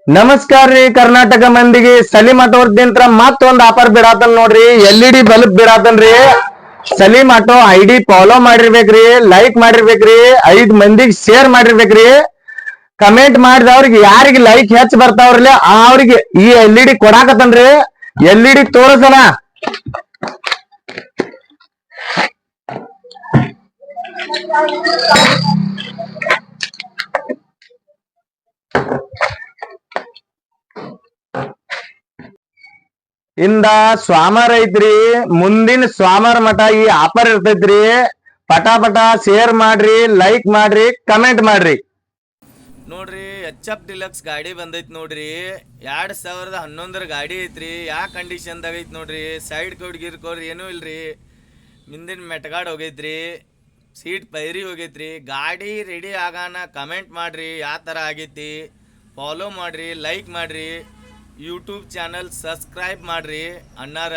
ನಮಸ್ಕಾರ ರೀ ಕರ್ನಾಟಕ ಮಂದಿಗೆ ಸಲೀಮ್ ಆಟೋರ್ದಿಂತ್ರ ಮತ್ತೊಂದ್ ಆಫರ್ ಬಿಡಾತನ್ ನೋಡ್ರಿ LED ಬಲ್ಬ್ ಬಿಡಾತನ್ರಿ. ಸಲೀಮ್ ಆಟೋ ID ಫಾಲೋ ಮಾಡಿರ್ಬೇಕ್ರಿ, ಲೈಕ್ ಮಾಡಿರ್ಬೇಕ್ರಿ, 5 ಮಂದಿಗೆ ಶೇರ್ ಮಾಡಿರ್ಬೇಕ್ರಿ. ಕಮೆಂಟ್ ಮಾಡಿದವ್ರಿಗೆ ಯಾರಿಗೆ ಲೈಕ್ ಹೆಚ್ಚು ಬರ್ತಾವ್ರಲ್ಲ ಅವ್ರಿಗೆ ಈ LED ಕೊಡಾಕತ್ತನ್ರಿ. LED ತೋರಿಸೋಣ. ಇಂದ ಸ್ವಾಮರ್ ಐತ್ರಿ, ಮುಂದಿನ ಸ್ವಾಮರ್ ಮಠ ಈ ಆಫರ್ ಇರ್ತೈತ್ರಿ. ಪಟ ಪಟ ಶೇರ್ ಮಾಡ್ರಿ, ಲೈಕ್ ಮಾಡ್ರಿ, ಕಮೆಂಟ್ ಮಾಡ್ರಿ. ನೋಡ್ರಿ HF ಡಿಲಕ್ಸ್ ಗಾಡಿ ಬಂದೈತಿ ನೋಡ್ರಿ. 2011 ಗಾಡಿ ಐತ್ರಿ. ಯಾವ ಕಂಡೀಷನ್ದಾಗ ಐತಿ ನೋಡ್ರಿ. ಸೈಡ್ ಕೋಡ್ ಗಿರ್ ಕೋಡ್ ಏನೂ ಇಲ್ರಿ. ಹಿಂದಿನ ಮೆಟ್ಗಾಡ್ ಹೋಗೈತ್ರಿ, ಸೀಟ್ ಪೈರಿ ಹೋಗೈತ್ರಿ. ಗಾಡಿ ರೆಡಿ ಆಗಾನ ಕಮೆಂಟ್ ಮಾಡ್ರಿ ಯಾವ ಥರ ಆಗೈತಿ, ಫಾಲೋ ಮಾಡ್ರಿ, ಲೈಕ್ ಮಾಡ್ರಿ, ಯೂಟ್ಯೂಬ್ ಚಾನಲ್ ಸಬ್ಸ್ಕ್ರೈಬ್ ಮಾಡ್ರಿ ಅಣ್ಣಾರ.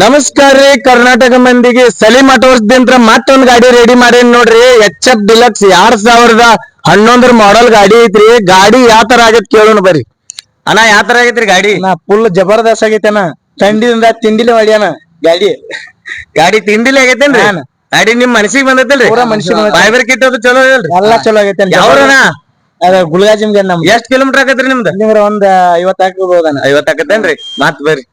ನಮಸ್ಕಾರ ರೀ ಕರ್ನಾಟಕ ಮಂದಿಗೆ ಸಲೀಮ್ ಆಟೋರ್ಸ್ದಿಂತ್ರ ಮತ್ತೊಂದ್ ಗಾಡಿ ರೆಡಿ ಮಾಡೇನ್ ನೋಡ್ರಿ. HF ಡಿಲಕ್ಸ್ 2011 ಮಾಡೆಲ್ ಗಾಡಿ ಐತ್ರಿ. ಗಾಡಿ ಯಾವ ತರ ಆಗೈತಿ ಕೇಳೋಣ ಬರ್ರಿ. ಅಣ್ಣ ಯಾವ ತರ ಆಗೈತ್ರಿ ಗಾಡಿ? ಫುಲ್ ಜಬರ್ದಸ್ತ್ ಆಗೈತೆನ. ಥಂಡಿದಿಂದ ತಿಂಡಿಲಿ ಮಾಡ್ಯಾನ ಗಾಡಿ. ಗಾಡಿ ತಿಂಡಿಲಿ ಆಗೈತೇನ್ರಿ? ಗಾಡಿ ನಿಮ್ ಮನಸ್ಸಿಗೆ ಬಂದೈತಲ್ರಿ? ಪೂರಾ ಮನಸ್ಸಿಗೆ ಬಂದೈತಿ. ಫೈಬರ್ ಕಿಟ್ ಅದು ಚಲೋ ಇಲ್ರಿ? ಎಲ್ಲಾ ಚಲೋ ಆಗೈತೆ. ಯಾವ್ರಣ? ಅದ ಗುಲ್ಗಾಜಿಮ್ಗೆ ನಮ್ ಎಷ್ಟ್ ಕಿಲೋಮೀಟರ್ ಆಗತ್ರಿ ನಿಮ್ದು? ಒಂದ್ 50 ಆಗ್ಬೋದನ. 50 ಆಗತ್ತೇನ್ರಿ? ಮತ್ ಬರ್ರಿ.